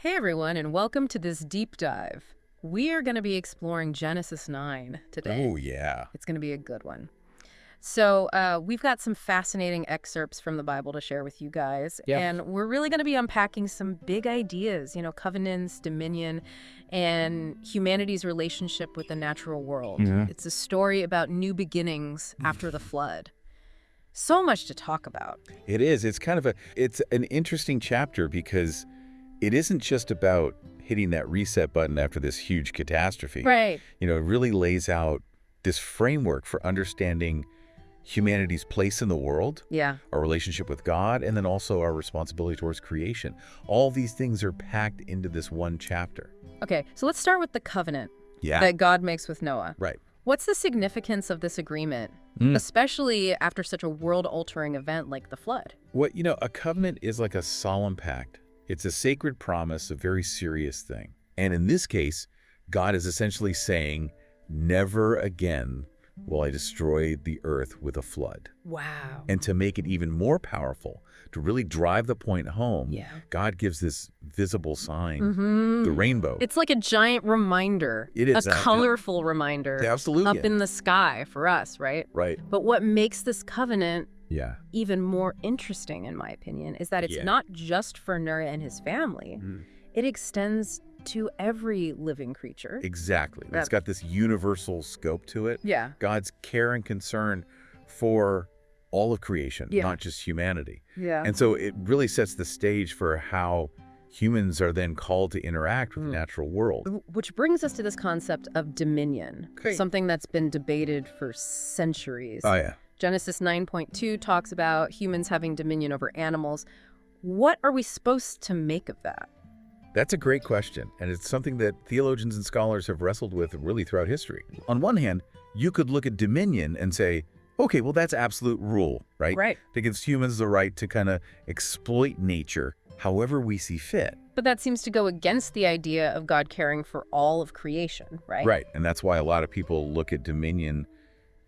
Hey everyone, and welcome to this deep dive. We are going to be exploring Genesis 9 today. Oh, yeah. It's going to be a good one. So we've got some fascinating excerpts from the Bible to share with you guys. Yeah. And we're really going to be unpacking some big ideas, covenants, dominion, and humanity's relationship with the natural world. Yeah. It's a story about new beginnings after the flood. So much to talk about. It is. It's an interesting chapter because it isn't just about hitting that reset button after this huge catastrophe. Right. It really lays out this framework for understanding humanity's place in the world, Yeah. our relationship with God, and then also our responsibility towards creation. All these things are packed into this one chapter. Okay, so let's start with the covenant Yeah. that God makes with Noah. Right. What's the significance of this agreement, especially after such a world-altering event like the flood? A covenant is like a solemn pact. It's a sacred promise, a very serious thing. And in this case, God is essentially saying, never again will I destroy the earth with a flood. Wow. And to make it even more powerful, to really drive the point home, Yeah. God gives this visible sign, the rainbow. It's like a giant reminder. It is. A colorful reminder. Absolutely. Up in the sky for us, right? Right. But what makes this covenant Yeah. even more interesting, in my opinion, is that it's not just for Noah and his family. It extends to every living creature. Exactly. It's got this universal scope to it. Yeah. God's care and concern for all of creation, not just humanity. Yeah. And so it really sets the stage for how humans are then called to interact with the natural world. Which brings us to this concept of dominion, something that's been debated for centuries. Oh, yeah. Genesis 9.2 talks about humans having dominion over animals. What are we supposed to make of that? That's a great question, and it's something that theologians and scholars have wrestled with really throughout history. On one hand, you could look at dominion and say, okay, well, that's absolute rule, right? Right. That gives humans the right to kind of exploit nature however we see fit. But that seems to go against the idea of God caring for all of creation, right? Right, and that's why a lot of people look at dominion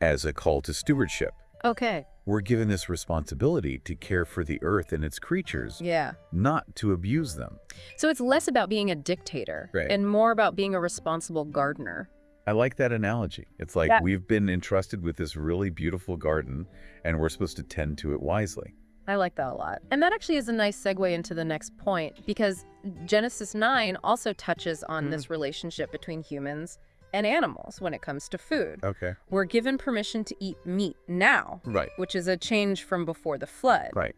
as a call to stewardship. Okay. We're given this responsibility to care for the earth and its creatures, Yeah. not to abuse them. So it's less about being a dictator and more about being a responsible gardener. I like that analogy. It's like we've been entrusted with this really beautiful garden, and we're supposed to tend to it wisely. I like that a lot. And that actually is a nice segue into the next point, because Genesis 9 also touches on this relationship between humans and animals when it comes to food. Okay. We're given permission to eat meat now, Right. which is a change from before the flood. Right.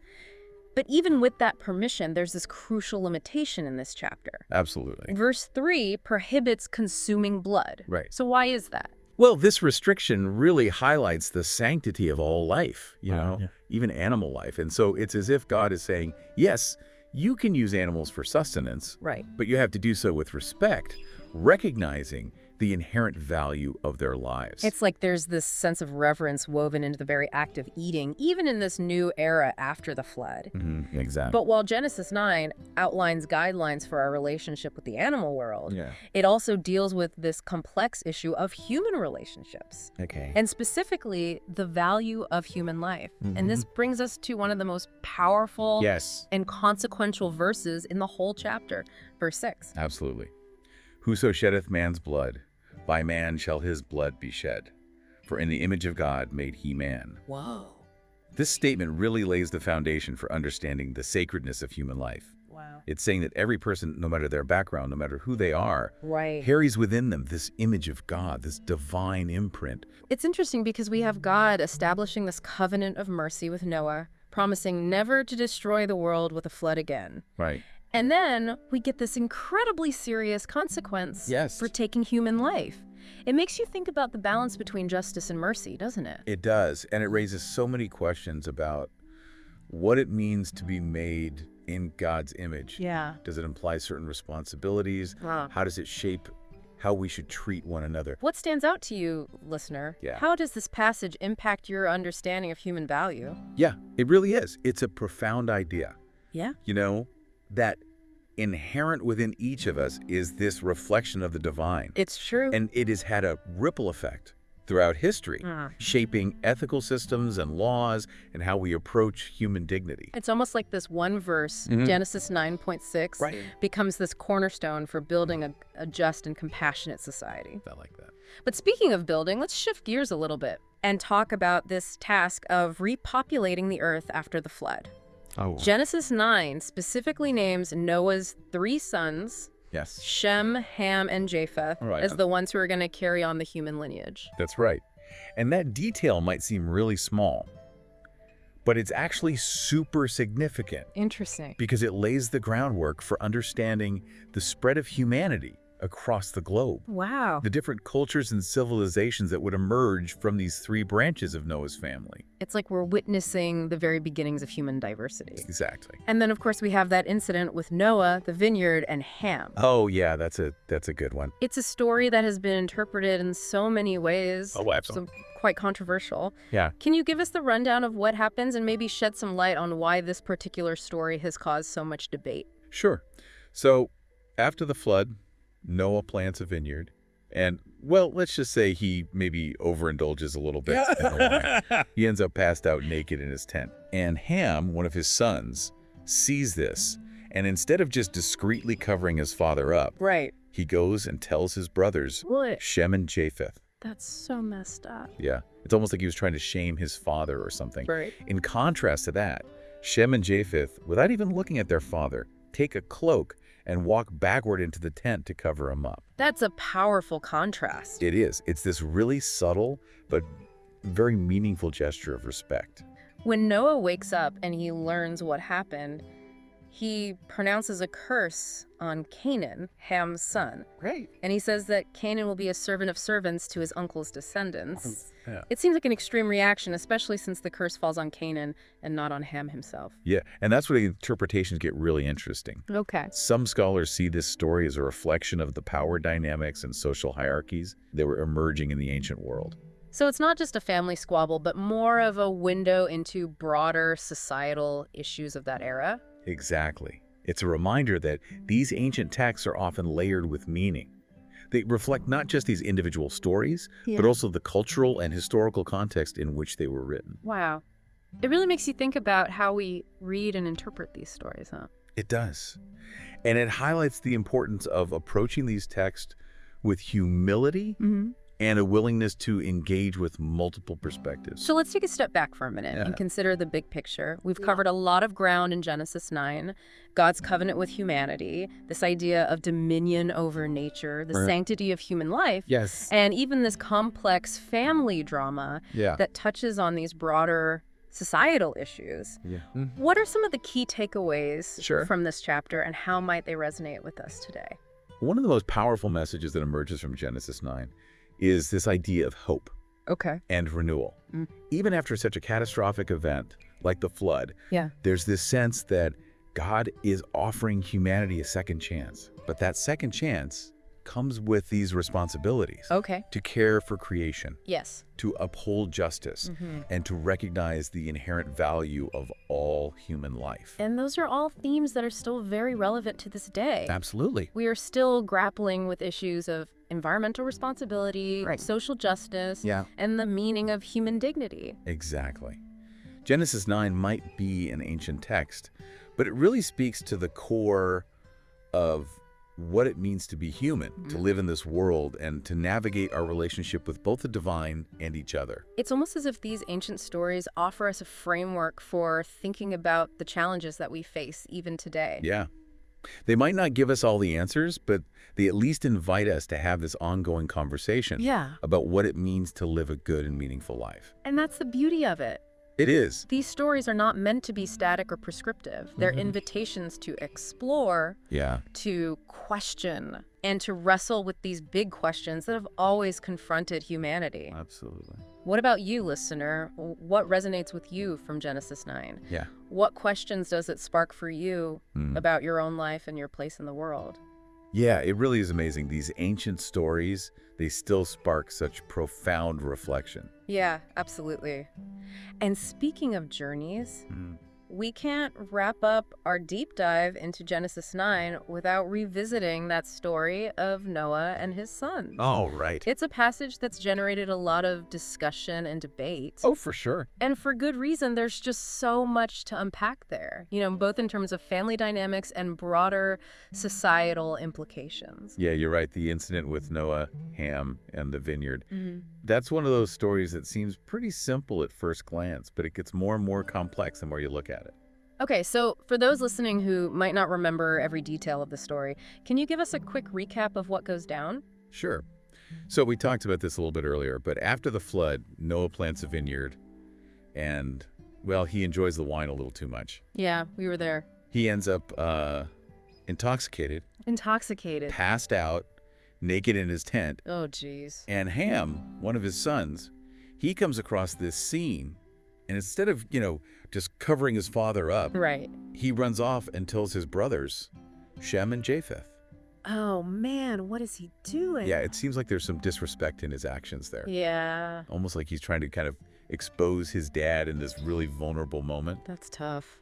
But even with that permission, there's this crucial limitation in this chapter. Absolutely. Verse 3 prohibits consuming blood. Right. So why is that? Well, this restriction really highlights the sanctity of all life, even animal life. And so it's as if God is saying, yes, you can use animals for sustenance, Right. but you have to do so with respect, recognizing the inherent value of their lives. It's like there's this sense of reverence woven into the very act of eating, even in this new era after the flood. Exactly. But while Genesis 9 outlines guidelines for our relationship with the animal world, Yeah. it also deals with this complex issue of human relationships. Okay. And specifically, the value of human life. And this brings us to one of the most powerful Yes. and consequential verses in the whole chapter, verse 6. Absolutely. Whoso sheddeth man's blood, by man shall his blood be shed. For in the image of God made he man. Whoa. This statement really lays the foundation for understanding the sacredness of human life. Wow. It's saying that every person, no matter their background, no matter who they are, Right. carries within them this image of God, this divine imprint. It's interesting because we have God establishing this covenant of mercy with Noah, promising never to destroy the world with a flood again. Right. And then we get this incredibly serious consequence for taking human life. It makes you think about the balance between justice and mercy, doesn't it? It does. And it raises so many questions about what it means to be made in God's image. Yeah. Does it imply certain responsibilities? How does it shape how we should treat one another? What stands out to you, listener? Yeah. How does this passage impact your understanding of human value? Yeah, it really is. It's a profound idea. Yeah. That inherent within each of us is this reflection of the divine. It's true. And it has had a ripple effect throughout history, Mm. shaping ethical systems and laws and how we approach human dignity. It's almost like this one verse, Genesis 9.6, Right. becomes this cornerstone for building a just and compassionate society. I like that. But speaking of building, let's shift gears a little bit and talk about this task of repopulating the earth after the flood. Oh, Genesis 9 specifically names Noah's 3 sons, yes. Shem, Ham, and Japheth, Right. as the ones who are going to carry on the human lineage. That's right. And that detail might seem really small, but it's actually super significant Interesting. because it lays the groundwork for understanding the spread of humanity across the globe. Wow. The different cultures and civilizations that would emerge from these 3 branches of Noah's family. It's like we're witnessing the very beginnings of human diversity. Exactly. And then, of course, we have that incident with Noah, the vineyard, and Ham. Oh, yeah, that's a good one. It's a story that has been interpreted in so many ways. Oh, absolutely. So quite controversial. Yeah. Can you give us the rundown of what happens and maybe shed some light on why this particular story has caused so much debate? Sure. So, after the flood, Noah plants a vineyard, and, well, let's just say he maybe overindulges a little bit in the wine. He ends up passed out naked in his tent. And Ham, one of his sons, sees this, and instead of just discreetly covering his father up, Right. he goes and tells his brothers, What? Shem and Japheth. That's so messed up. Yeah, it's almost like he was trying to shame his father or something. Right. In contrast to that, Shem and Japheth, without even looking at their father, take a cloak and walk backward into the tent to cover him up. That's a powerful contrast. It is. It's this really subtle but very meaningful gesture of respect. When Noah wakes up and he learns what happened, he pronounces a curse on Canaan, Ham's son. Right. And he says that Canaan will be a servant of servants to his uncle's descendants. Yeah. It seems like an extreme reaction, especially since the curse falls on Canaan and not on Ham himself. Yeah, and that's where the interpretations get really interesting. Okay. Some scholars see this story as a reflection of the power dynamics and social hierarchies that were emerging in the ancient world. So it's not just a family squabble, but more of a window into broader societal issues of that era? Exactly. It's a reminder that these ancient texts are often layered with meaning. They reflect not just these individual stories, but also the cultural and historical context in which they were written. Wow. It really makes you think about how we read and interpret these stories, huh? It does. And it highlights the importance of approaching these texts with humility and a willingness to engage with multiple perspectives. So let's take a step back for a minute and consider the big picture. We've covered a lot of ground in Genesis 9, God's covenant with humanity, this idea of dominion over nature, the sanctity of human life, Yes. and even this complex family drama that touches on these broader societal issues. Yeah. What are some of the key takeaways Sure. from this chapter, and how might they resonate with us today? One of the most powerful messages that emerges from Genesis 9 is this idea of hope Okay. and renewal. Even after such a catastrophic event like the flood, Yeah. there's this sense that God is offering humanity a second chance. But that second chance comes with these responsibilities Okay. to care for creation, Yes. to uphold justice, and to recognize the inherent value of all human life. And those are all themes that are still very relevant to this day. Absolutely. We are still grappling with issues of environmental responsibility, social justice, and the meaning of human dignity. Exactly. Genesis 9 might be an ancient text, but it really speaks to the core of what it means to be human, to live in this world, and to navigate our relationship with both the divine and each other. It's almost as if these ancient stories offer us a framework for thinking about the challenges that we face even today. Yeah. They might not give us all the answers, but they at least invite us to have this ongoing conversation about what it means to live a good and meaningful life. And that's the beauty of it. It is. These stories are not meant to be static or prescriptive. They're invitations to explore, to question, and to wrestle with these big questions that have always confronted humanity. Absolutely. What about you, listener? What resonates with you from Genesis 9? Yeah. What questions does it spark for you about your own life and your place in the world? Yeah, it really is amazing. These ancient stories, they still spark such profound reflection. Yeah, absolutely. And speaking of journeys, we can't wrap up our deep dive into Genesis 9 without revisiting that story of Noah and his sons. Oh, right. It's a passage that's generated a lot of discussion and debate. Oh, for sure. And for good reason. There's just so much to unpack there, both in terms of family dynamics and broader societal implications. Yeah, you're right. The incident with Noah, Ham, and the vineyard. Mm-hmm. That's one of those stories that seems pretty simple at first glance, but it gets more and more complex the more you look at it. Okay, so for those listening who might not remember every detail of the story, can you give us a quick recap of what goes down? Sure. So we talked about this a little bit earlier, but after the flood, Noah plants a vineyard, and, well, he enjoys the wine a little too much. Yeah, we were there. He ends up intoxicated, passed out, naked in his tent. Oh, geez. And Ham, one of his sons, he comes across this scene, and instead of, just covering his father up, right, he runs off and tells his brothers, Shem and Japheth. Oh, man, what is he doing? Yeah, it seems like there's some disrespect in his actions there. Yeah. Almost like he's trying to kind of expose his dad in this really vulnerable moment. That's tough.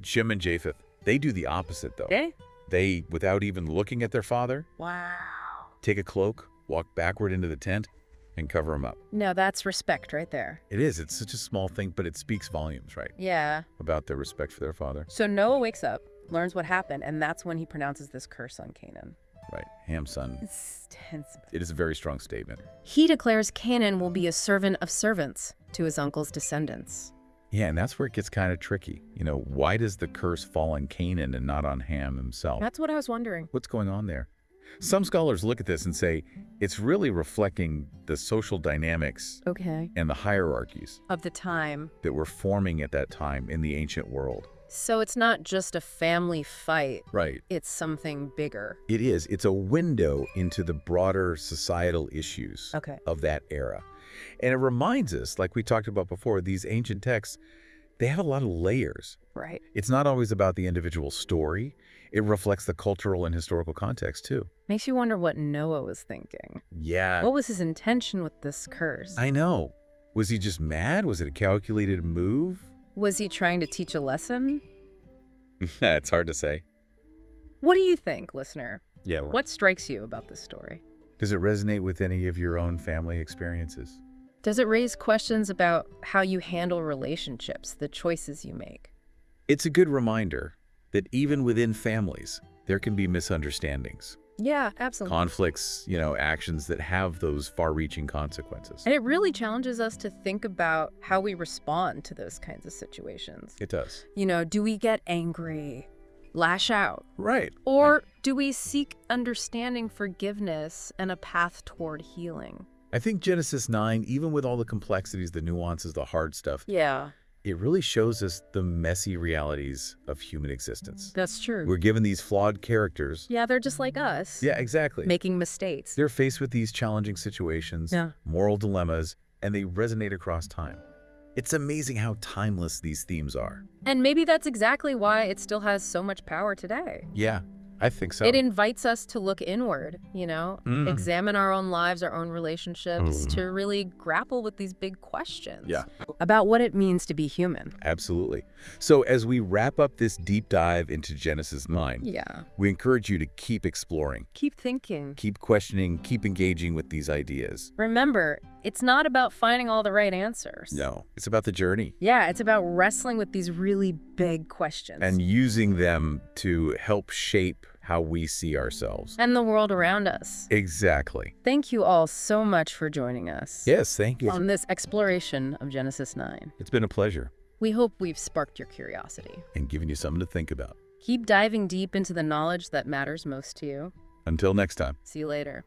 Shem and Japheth, they do the opposite, though. Okay. They, without even looking at their father, Wow. take a cloak, walk backward into the tent, and cover him up. No, that's respect right there. It is. It's such a small thing, but it speaks volumes, right? Yeah. About their respect for their father. So Noah wakes up, learns what happened, and that's when he pronounces this curse on Canaan. Right. Ham's son. It's tense. It is a very strong statement. He declares Canaan will be a servant of servants to his uncle's descendants. Yeah, and that's where it gets kind of tricky. Why does the curse fall on Canaan and not on Ham himself? That's what I was wondering. What's going on there? Some scholars look at this and say it's really reflecting the social dynamics and the hierarchies of the time that were forming at that time in the ancient world. So it's not just a family fight. Right. It's something bigger. It is. It's a window into the broader societal issues of that era. And it reminds us, like we talked about before, these ancient texts, they have a lot of layers. Right. It's not always about the individual story. It reflects the cultural and historical context, too. Makes you wonder what Noah was thinking. Yeah. What was his intention with this curse? I know. Was he just mad? Was it a calculated move? Was he trying to teach a lesson? It's hard to say. What do you think, listener? Yeah. What strikes you about this story? Does it resonate with any of your own family experiences? Does it raise questions about how you handle relationships, the choices you make? It's a good reminder that even within families, there can be misunderstandings. Yeah, absolutely. Conflicts, actions that have those far-reaching consequences. And it really challenges us to think about how we respond to those kinds of situations. It does. Do we get angry, lash out? Right. Or do we seek understanding, forgiveness, and a path toward healing? I think Genesis 9, even with all the complexities, the nuances, the hard stuff, it really shows us the messy realities of human existence. That's true. We're given these flawed characters. Yeah, they're just like us. Yeah, exactly. Making mistakes. They're faced with these challenging situations, moral dilemmas, and they resonate across time. It's amazing how timeless these themes are. And maybe that's exactly why it still has so much power today. Yeah, I think so. It invites us to look inward, examine our own lives, our own relationships, to really grapple with these big questions about what it means to be human. Absolutely. So as we wrap up this deep dive into Genesis 9, we encourage you to keep exploring. Keep thinking. Keep questioning, keep engaging with these ideas. Remember, it's not about finding all the right answers. No, it's about the journey. Yeah, it's about wrestling with these really big questions. And using them to help shape how we see ourselves. And the world around us. Exactly. Thank you all so much for joining us. Yes, thank you. On this exploration of Genesis 9. It's been a pleasure. We hope we've sparked your curiosity. And given you something to think about. Keep diving deep into the knowledge that matters most to you. Until next time. See you later.